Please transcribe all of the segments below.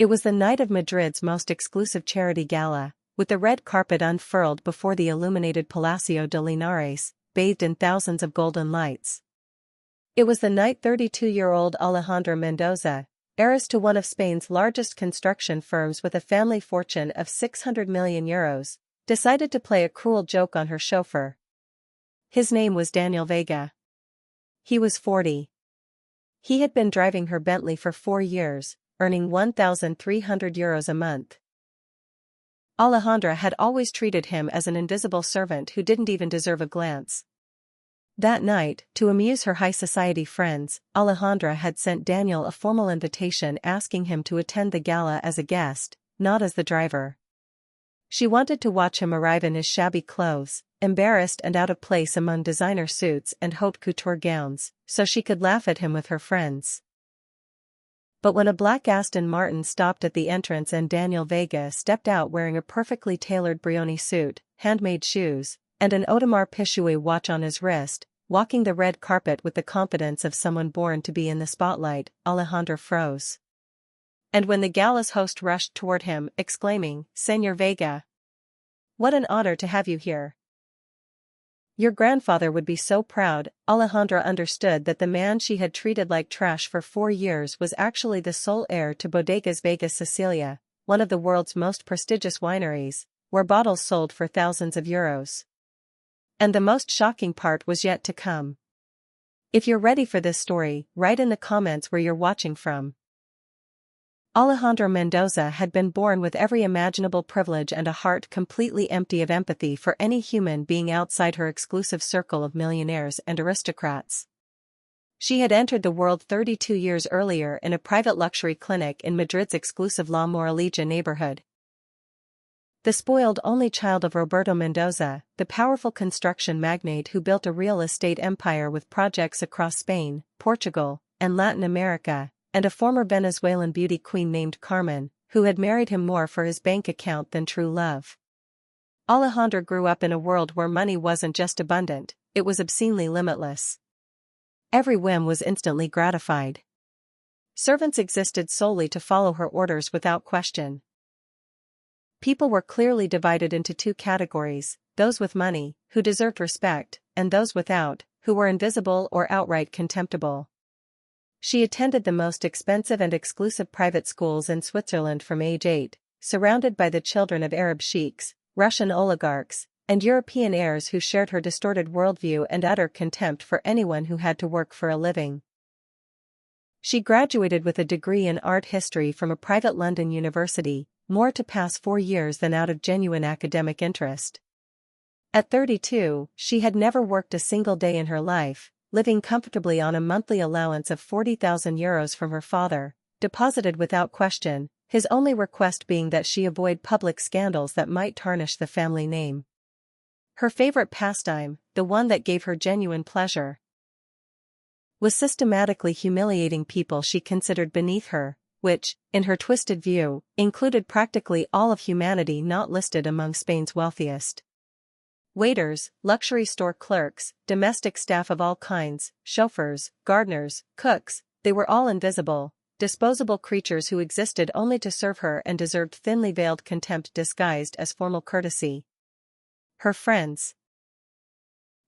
It was the night of Madrid's most exclusive charity gala, with the red carpet unfurled before the illuminated Palacio de Linares, bathed in thousands of golden lights. It was the night 32-year-old Alejandra Mendoza, heiress to one of Spain's largest construction firms with a family fortune of 600 million euros, decided to play a cruel joke on her chauffeur. His name was Daniel Vega. He was 40. He had been driving her Bentley for 4 years, earning 1,300 euros a month. Alejandra had always treated him as an invisible servant who didn't even deserve a glance. That night, to amuse her high society friends, Alejandra had sent Daniel a formal invitation asking him to attend the gala as a guest, not as the driver. She wanted to watch him arrive in his shabby clothes, embarrassed and out of place among designer suits and haute couture gowns, so she could laugh at him with her friends. But when a black Aston Martin stopped at the entrance and Daniel Vega stepped out wearing a perfectly tailored Brioni suit, handmade shoes, and an Audemars Piguet watch on his wrist, walking the red carpet with the confidence of someone born to be in the spotlight, Alejandra froze. And when the gala's host rushed toward him, exclaiming, "Señor Vega! What an honor to have you here! Your grandfather would be so proud." Alejandra understood that the man she had treated like trash for 4 years was actually the sole heir to Bodegas Vega Sicilia, one of the world's most prestigious wineries, where bottles sold for thousands of euros. And the most shocking part was yet to come. If you're ready for this story, write in the comments where you're watching from. Alejandra Mendoza had been born with every imaginable privilege and a heart completely empty of empathy for any human being outside her exclusive circle of millionaires and aristocrats. She had entered the world 32 years earlier in a private luxury clinic in Madrid's exclusive La Moraleja neighborhood. The spoiled only child of Roberto Mendoza, the powerful construction magnate who built a real estate empire with projects across Spain, Portugal, and Latin America, and a former Venezuelan beauty queen named Carmen, who had married him more for his bank account than true love. Alejandra grew up in a world where money wasn't just abundant, it was obscenely limitless. Every whim was instantly gratified. Servants existed solely to follow her orders without question. People were clearly divided into 2 categories, those with money, who deserved respect, and those without, who were invisible or outright contemptible. She attended the most expensive and exclusive private schools in Switzerland from age 8, surrounded by the children of Arab sheiks, Russian oligarchs, and European heirs who shared her distorted worldview and utter contempt for anyone who had to work for a living. She graduated with a degree in art history from a private London university, more to pass 4 years than out of genuine academic interest. At 32, she had never worked a single day in her life, living comfortably on a monthly allowance of 40,000 euros from her father, deposited without question, his only request being that she avoid public scandals that might tarnish the family name. Her favorite pastime, the one that gave her genuine pleasure, was systematically humiliating people she considered beneath her, which, in her twisted view, included practically all of humanity not listed among Spain's wealthiest. Waiters, luxury store clerks, domestic staff of all kinds, chauffeurs, gardeners, cooks, they were all invisible, disposable creatures who existed only to serve her and deserved thinly veiled contempt disguised as formal courtesy. Her friends.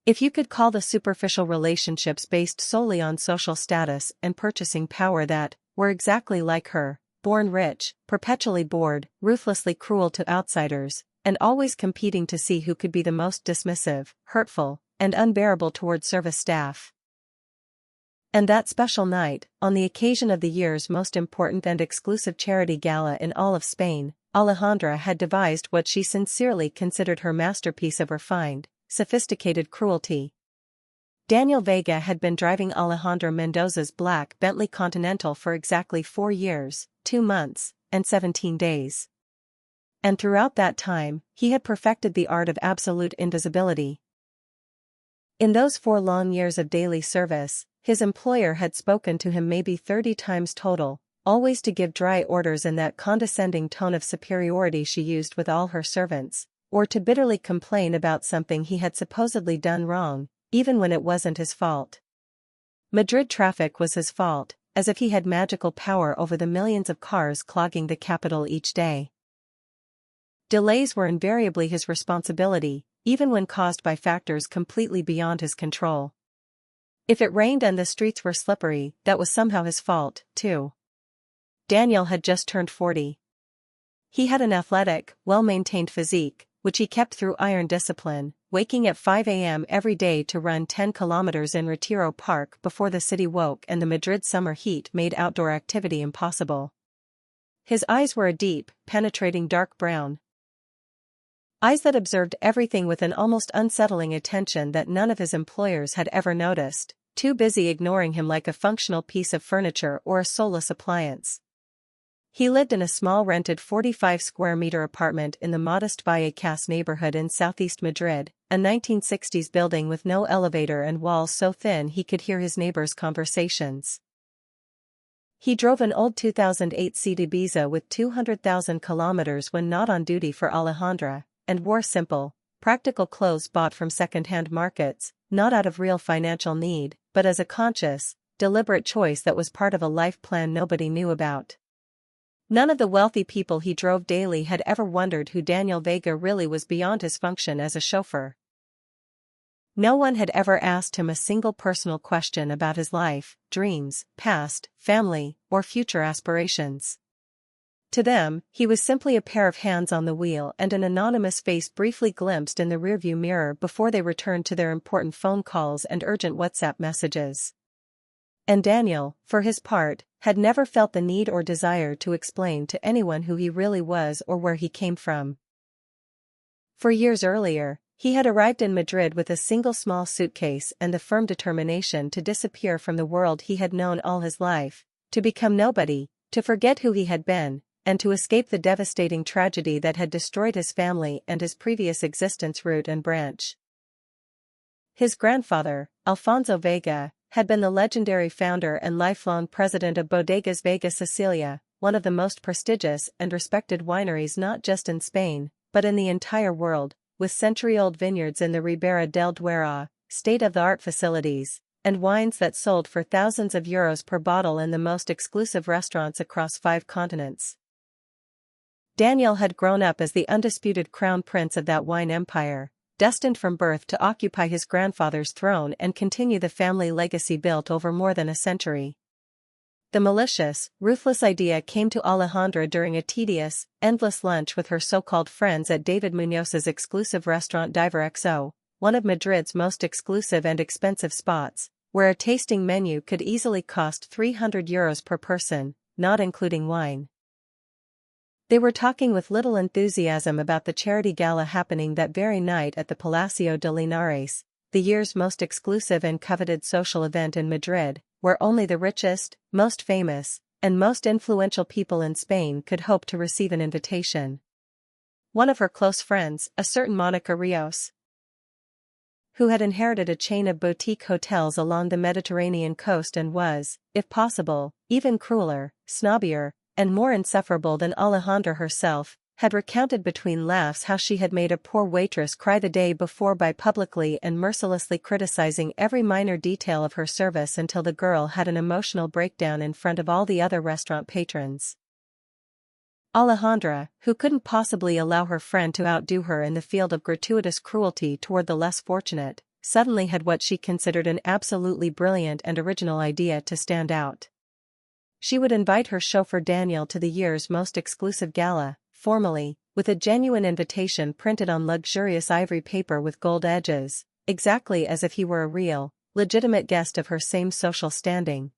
If you could call the superficial relationships based solely on social status and purchasing power that were exactly like her, born rich, perpetually bored, ruthlessly cruel to outsiders, and always competing to see who could be the most dismissive, hurtful, and unbearable toward service staff. And that special night, on the occasion of the year's most important and exclusive charity gala in all of Spain, Alejandra had devised what she sincerely considered her masterpiece of refined, sophisticated cruelty. Daniel Vega had been driving Alejandra Mendoza's black Bentley Continental for exactly 4 years, 2 months, and 17 days. And throughout that time, he had perfected the art of absolute invisibility. In those 4 long years of daily service, his employer had spoken to him maybe 30 times total, always to give dry orders in that condescending tone of superiority she used with all her servants, or to bitterly complain about something he had supposedly done wrong, even when it wasn't his fault. Madrid traffic was his fault, as if he had magical power over the millions of cars clogging the capital each day. Delays were invariably his responsibility, even when caused by factors completely beyond his control. If it rained and the streets were slippery, that was somehow his fault, too. Daniel had just turned 40. He had an athletic, well-maintained physique, which he kept through iron discipline, waking at 5 a.m. every day to run 10 kilometers in Retiro Park before the city woke and the Madrid summer heat made outdoor activity impossible. His eyes were a deep, penetrating dark brown. Eyes that observed everything with an almost unsettling attention that none of his employers had ever noticed, too busy ignoring him like a functional piece of furniture or a soulless appliance. He lived in a small rented 45-square-meter apartment in the modest Vallecas neighborhood in southeast Madrid, a 1960s building with no elevator and walls so thin he could hear his neighbors' conversations. He drove an old 2008 Seat Ibiza with 200,000 kilometers when not on duty for Alejandra, and wore simple, practical clothes bought from second-hand markets, not out of real financial need, but as a conscious, deliberate choice that was part of a life plan nobody knew about. None of the wealthy people he drove daily had ever wondered who Daniel Vega really was beyond his function as a chauffeur. No one had ever asked him a single personal question about his life, dreams, past, family, or future aspirations. To them, he was simply a pair of hands on the wheel and an anonymous face briefly glimpsed in the rearview mirror before they returned to their important phone calls and urgent WhatsApp messages. And Daniel, for his part, had never felt the need or desire to explain to anyone who he really was or where he came from. For years earlier, he had arrived in Madrid with a single small suitcase and the firm determination to disappear from the world he had known all his life, to become nobody, to forget who he had been, and to escape the devastating tragedy that had destroyed his family and his previous existence root and branch. His grandfather, Alfonso Vega, had been the legendary founder and lifelong president of Bodegas Vega Sicilia, one of the most prestigious and respected wineries not just in Spain, but in the entire world, with century-old vineyards in the Ribera del Duero, state-of-the-art facilities, and wines that sold for thousands of euros per bottle in the most exclusive restaurants across 5 continents. Daniel had grown up as the undisputed crown prince of that wine empire, destined from birth to occupy his grandfather's throne and continue the family legacy built over more than a century. The malicious, ruthless idea came to Alejandra during a tedious, endless lunch with her so-called friends at David Muñoz's exclusive restaurant Diver XO, one of Madrid's most exclusive and expensive spots, where a tasting menu could easily cost 300 euros per person, not including wine. They were talking with little enthusiasm about the charity gala happening that very night at the Palacio de Linares, the year's most exclusive and coveted social event in Madrid, where only the richest, most famous, and most influential people in Spain could hope to receive an invitation. One of her close friends, a certain Monica Rios, who had inherited a chain of boutique hotels along the Mediterranean coast and was, if possible, even crueler, snobbier, and more insufferable than Alejandra herself, had recounted between laughs how she had made a poor waitress cry the day before by publicly and mercilessly criticizing every minor detail of her service until the girl had an emotional breakdown in front of all the other restaurant patrons. Alejandra, who couldn't possibly allow her friend to outdo her in the field of gratuitous cruelty toward the less fortunate, suddenly had what she considered an absolutely brilliant and original idea to stand out. She would invite her chauffeur Daniel to the year's most exclusive gala, formally, with a genuine invitation printed on luxurious ivory paper with gold edges, exactly as if he were a real, legitimate guest of her same social standing.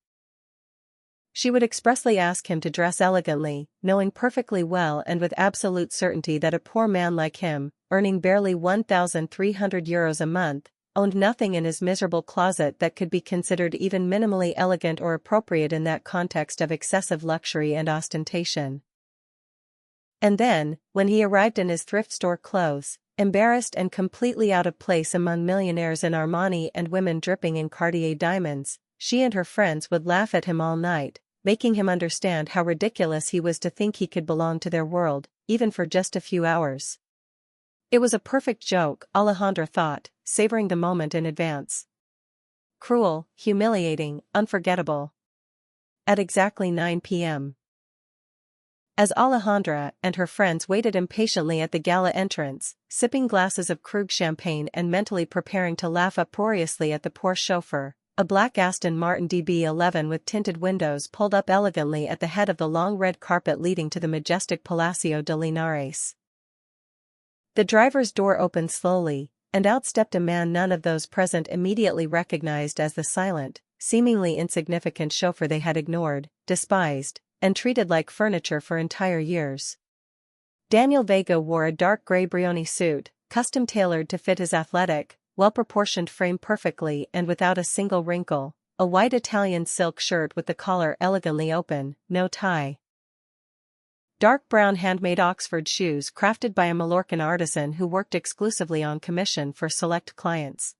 She would expressly ask him to dress elegantly, knowing perfectly well and with absolute certainty that a poor man like him, earning barely 1,300 euros a month, owned nothing in his miserable closet that could be considered even minimally elegant or appropriate in that context of excessive luxury and ostentation. And then, when he arrived in his thrift store clothes, embarrassed and completely out of place among millionaires in Armani and women dripping in Cartier diamonds, she and her friends would laugh at him all night, making him understand how ridiculous he was to think he could belong to their world, even for just a few hours. It was a perfect joke, Alejandra thought, savoring the moment in advance. Cruel, humiliating, unforgettable. at exactly 9 p.m. As Alejandra and her friends waited impatiently at the gala entrance, sipping glasses of Krug champagne and mentally preparing to laugh uproariously at the poor chauffeur, a black Aston Martin DB11 with tinted windows pulled up elegantly at the head of the long red carpet leading to the majestic Palacio de Linares. The driver's door opened slowly, and out stepped a man none of those present immediately recognized as the silent, seemingly insignificant chauffeur they had ignored, despised, and treated like furniture for entire years. Daniel Vega wore a dark gray Brioni suit, custom-tailored to fit his athletic, well-proportioned frame perfectly and without a single wrinkle, a white Italian silk shirt with the collar elegantly open, no tie. Dark brown handmade Oxford shoes crafted by a Mallorcan artisan who worked exclusively on commission for select clients.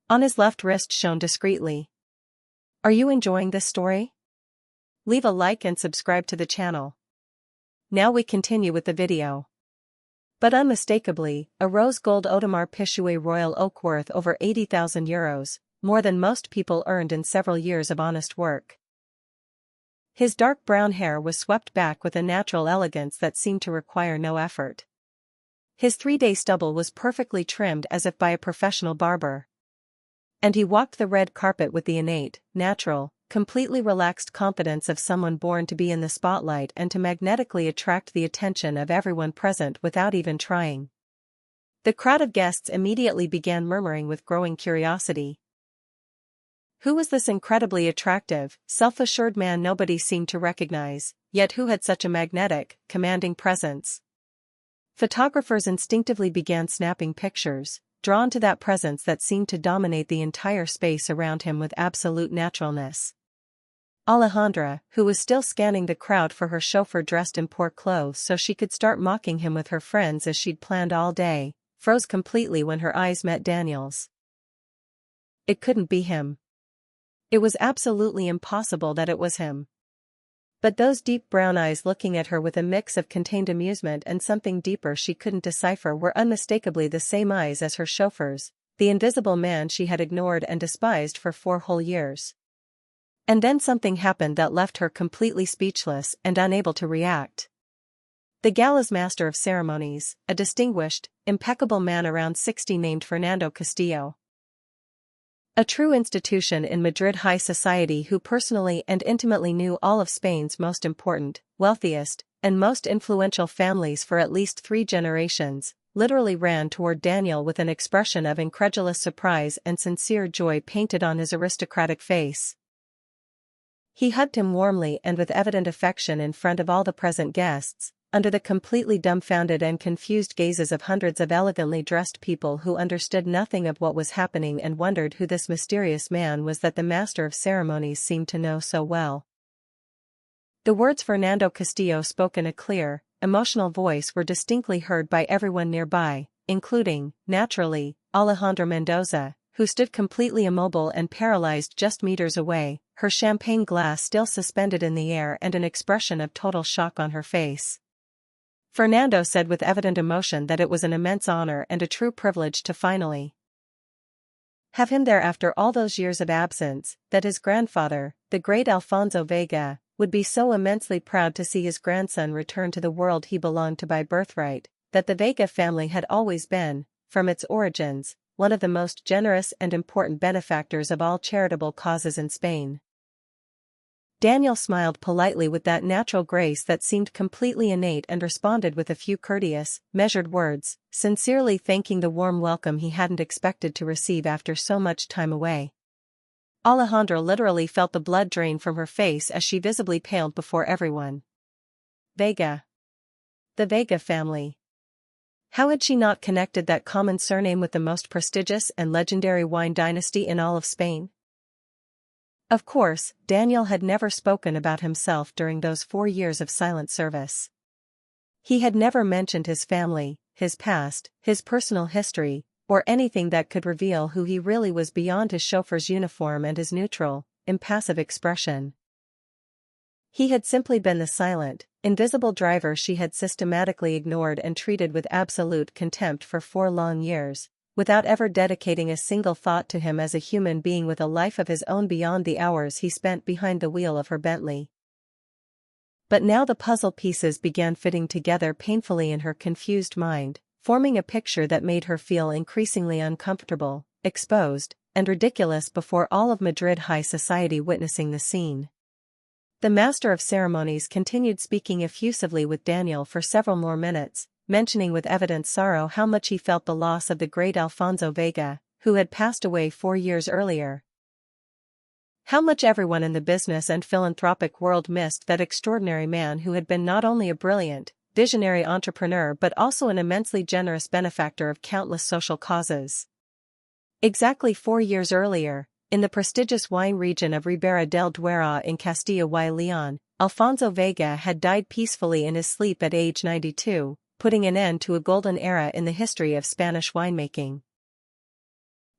On his left wrist shone discreetly. Are you enjoying this story? Leave a like and subscribe to the channel. Now we continue with the video. But unmistakably, a rose gold Audemars Piguet Royal Oak worth over €80,000, more than most people earned in several years of honest work. His dark brown hair was swept back with a natural elegance that seemed to require no effort. His 3-day stubble was perfectly trimmed as if by a professional barber. And he walked the red carpet with the innate, natural, completely relaxed confidence of someone born to be in the spotlight and to magnetically attract the attention of everyone present without even trying. The crowd of guests immediately began murmuring with growing curiosity. Who was this incredibly attractive, self-assured man nobody seemed to recognize, yet who had such a magnetic, commanding presence? Photographers instinctively began snapping pictures, drawn to that presence that seemed to dominate the entire space around him with absolute naturalness. Alejandra, who was still scanning the crowd for her chauffeur dressed in poor clothes so she could start mocking him with her friends as she'd planned all day, froze completely when her eyes met Daniel's. It couldn't be him. It was absolutely impossible that it was him. But those deep brown eyes looking at her with a mix of contained amusement and something deeper she couldn't decipher were unmistakably the same eyes as her chauffeur's, the invisible man she had ignored and despised for 4 whole years. And then something happened that left her completely speechless and unable to react. The gala's master of ceremonies, a distinguished, impeccable man around 60 named Fernando Castillo. A true institution in Madrid high society who personally and intimately knew all of Spain's most important, wealthiest, and most influential families for at least 3 generations, literally ran toward Daniel with an expression of incredulous surprise and sincere joy painted on his aristocratic face. He hugged him warmly and with evident affection in front of all the present guests, under the completely dumbfounded and confused gazes of hundreds of elegantly dressed people who understood nothing of what was happening and wondered who this mysterious man was that the master of ceremonies seemed to know so well. The words Fernando Castillo spoke in a clear, emotional voice were distinctly heard by everyone nearby, including, naturally, Alejandra Mendoza, who stood completely immobile and paralyzed just meters away, her champagne glass still suspended in the air and an expression of total shock on her face. Fernando said with evident emotion that it was an immense honor and a true privilege to finally have him there after all those years of absence, that his grandfather, the great Alfonso Vega, would be so immensely proud to see his grandson return to the world he belonged to by birthright, that the Vega family had always been, from its origins, one of the most generous and important benefactors of all charitable causes in Spain. Daniel smiled politely with that natural grace that seemed completely innate and responded with a few courteous, measured words, sincerely thanking the warm welcome he hadn't expected to receive after so much time away. Alejandra literally felt the blood drain from her face as she visibly paled before everyone. Vega. The Vega family. How had she not connected that common surname with the most prestigious and legendary wine dynasty in all of Spain? Of course, Daniel had never spoken about himself during those 4 years of silent service. He had never mentioned his family, his past, his personal history, or anything that could reveal who he really was beyond his chauffeur's uniform and his neutral, impassive expression. He had simply been the silent, invisible driver she had systematically ignored and treated with absolute contempt for 4 long years, without ever dedicating a single thought to him as a human being with a life of his own beyond the hours he spent behind the wheel of her Bentley. But now the puzzle pieces began fitting together painfully in her confused mind, forming a picture that made her feel increasingly uncomfortable, exposed, and ridiculous before all of Madrid high society witnessing the scene. The master of ceremonies continued speaking effusively with Daniel for several more minutes, mentioning with evident sorrow how much he felt the loss of the great Alfonso Vega, who had passed away 4 years earlier. How much everyone in the business and philanthropic world missed that extraordinary man who had been not only a brilliant, visionary entrepreneur but also an immensely generous benefactor of countless social causes. Exactly 4 years earlier, in the prestigious wine region of Ribera del Duero in Castilla y León, Alfonso Vega had died peacefully in his sleep at age 92, putting an end to a golden era in the history of Spanish winemaking.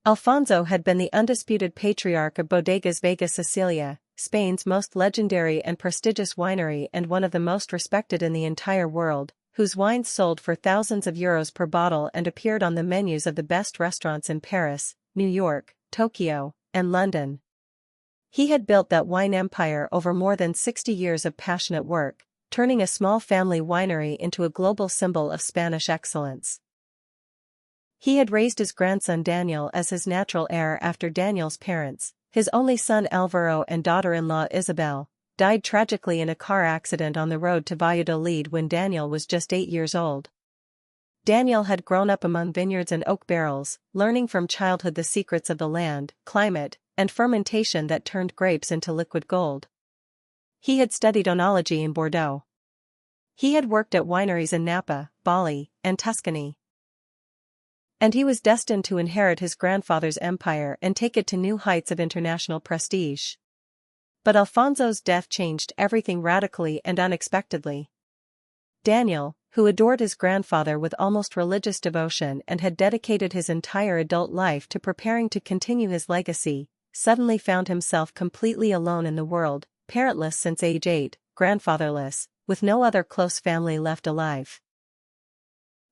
Alfonso had been the undisputed patriarch of Bodegas Vega Sicilia, Spain's most legendary and prestigious winery and one of the most respected in the entire world, whose wines sold for thousands of euros per bottle and appeared on the menus of the best restaurants in Paris, New York, Tokyo, and London. He had built that wine empire over more than 60 years of passionate work, turning a small family winery into a global symbol of Spanish excellence. He had raised his grandson Daniel as his natural heir after Daniel's parents, his only son Alvaro and daughter-in-law Isabel, died tragically in a car accident on the road to Valladolid when Daniel was just 8 years old. Daniel had grown up among vineyards and oak barrels, learning from childhood the secrets of the land, climate, and fermentation that turned grapes into liquid gold. He had studied oenology in Bordeaux. He had worked at wineries in Napa, Bali, and Tuscany. And he was destined to inherit his grandfather's empire and take it to new heights of international prestige. But Alfonso's death changed everything radically and unexpectedly. Daniel, who adored his grandfather with almost religious devotion and had dedicated his entire adult life to preparing to continue his legacy, suddenly found himself completely alone in the world, parentless since age 8, grandfatherless, with no other close family left alive.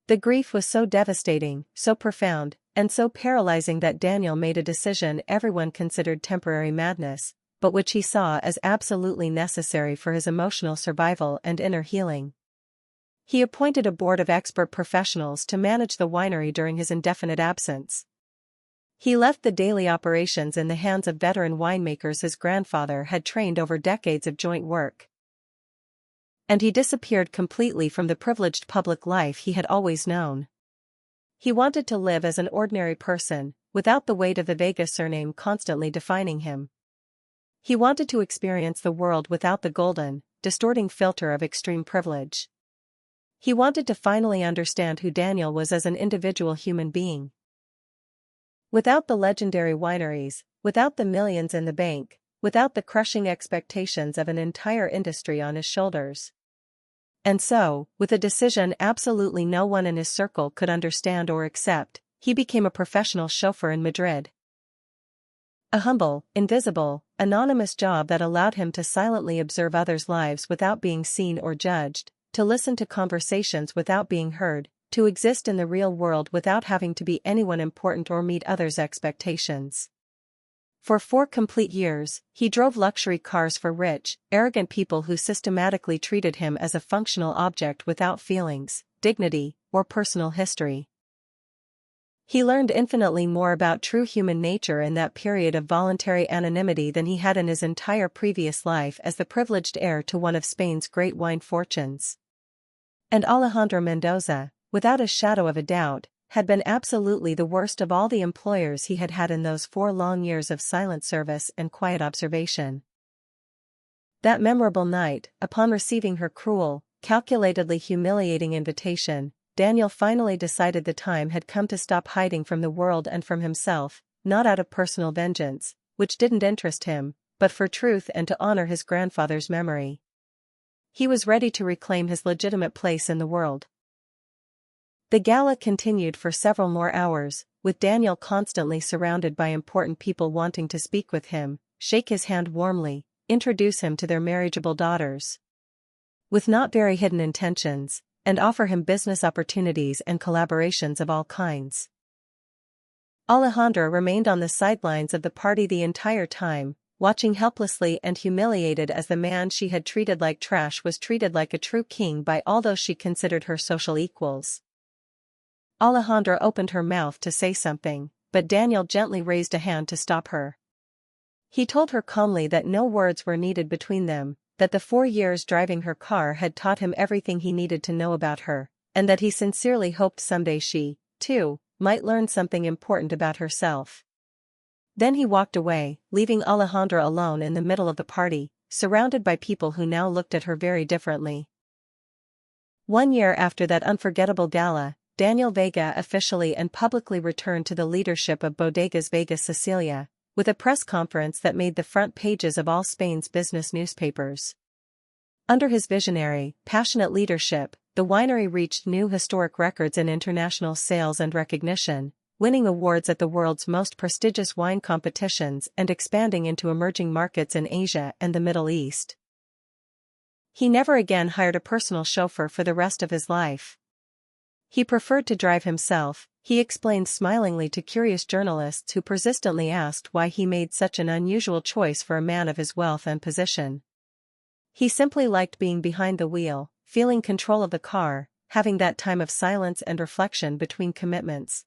The grief was so devastating, so profound, and so paralyzing that Daniel made a decision everyone considered temporary madness, but which he saw as absolutely necessary for his emotional survival and inner healing. He appointed a board of expert professionals to manage the winery during his indefinite absence. He left the daily operations in the hands of veteran winemakers his grandfather had trained over decades of joint work. And he disappeared completely from the privileged public life he had always known. He wanted to live as an ordinary person, without the weight of the Vega surname constantly defining him. He wanted to experience the world without the golden, distorting filter of extreme privilege. He wanted to finally understand who Daniel was as an individual human being. Without the legendary wineries, without the millions in the bank, without the crushing expectations of an entire industry on his shoulders. And so, with a decision absolutely no one in his circle could understand or accept, he became a professional chauffeur in Madrid. A humble, invisible, anonymous job that allowed him to silently observe others' lives without being seen or judged, to listen to conversations without being heard, to exist in the real world without having to be anyone important or meet others' expectations. For 4 complete years, he drove luxury cars for rich, arrogant people who systematically treated him as a functional object without feelings, dignity, or personal history. He learned infinitely more about true human nature in that period of voluntary anonymity than he had in his entire previous life as the privileged heir to one of Spain's great wine fortunes. And Alejandro Mendoza, without a shadow of a doubt, had been absolutely the worst of all the employers he had had in those 4 long years of silent service and quiet observation. That memorable night, upon receiving her cruel, calculatedly humiliating invitation, Daniel finally decided the time had come to stop hiding from the world and from himself, not out of personal vengeance, which didn't interest him, but for truth and to honor his grandfather's memory. He was ready to reclaim his legitimate place in the world. The gala continued for several more hours, with Daniel constantly surrounded by important people wanting to speak with him, shake his hand warmly, introduce him to their marriageable daughters, with not very hidden intentions, and offer him business opportunities and collaborations of all kinds. Alejandra remained on the sidelines of the party the entire time, watching helplessly and humiliated as the man she had treated like trash was treated like a true king by all those she considered her social equals. Alejandra opened her mouth to say something, but Daniel gently raised a hand to stop her. He told her calmly that no words were needed between them, that the 4 years driving her car had taught him everything he needed to know about her, and that he sincerely hoped someday she, too, might learn something important about herself. Then he walked away, leaving Alejandra alone in the middle of the party, surrounded by people who now looked at her very differently. 1 year after that unforgettable gala, Daniel Vega officially and publicly returned to the leadership of Bodegas Vega Sicilia, with a press conference that made the front pages of all Spain's business newspapers. Under his visionary, passionate leadership, the winery reached new historic records in international sales and recognition, winning awards at the world's most prestigious wine competitions and expanding into emerging markets in Asia and the Middle East. He never again hired a personal chauffeur for the rest of his life. He preferred to drive himself, he explained smilingly to curious journalists who persistently asked why he made such an unusual choice for a man of his wealth and position. He simply liked being behind the wheel, feeling control of the car, having that time of silence and reflection between commitments.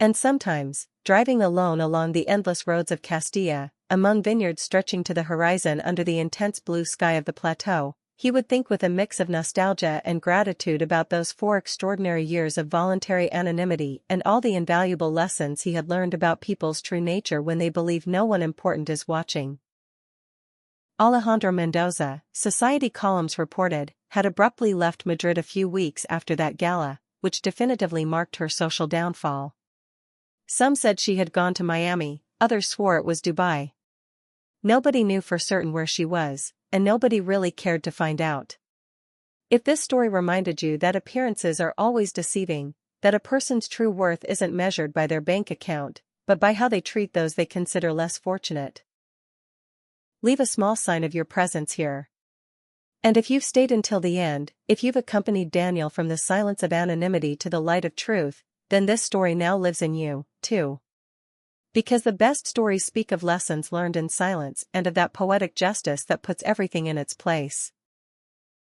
And sometimes, driving alone along the endless roads of Castilla, among vineyards stretching to the horizon under the intense blue sky of the plateau, he would think with a mix of nostalgia and gratitude about those 4 extraordinary years of voluntary anonymity and all the invaluable lessons he had learned about people's true nature when they believe no one important is watching. Alejandra Mendoza, Society columns reported, had abruptly left Madrid a few weeks after that gala, which definitively marked her social downfall. Some said she had gone to Miami, others swore it was Dubai. Nobody knew for certain where she was, and nobody really cared to find out. If this story reminded you that appearances are always deceiving, that a person's true worth isn't measured by their bank account, but by how they treat those they consider less fortunate, leave a small sign of your presence here. And if you've stayed until the end, if you've accompanied Daniel from the silence of anonymity to the light of truth, then this story now lives in you, too. Because the best stories speak of lessons learned in silence and of that poetic justice that puts everything in its place.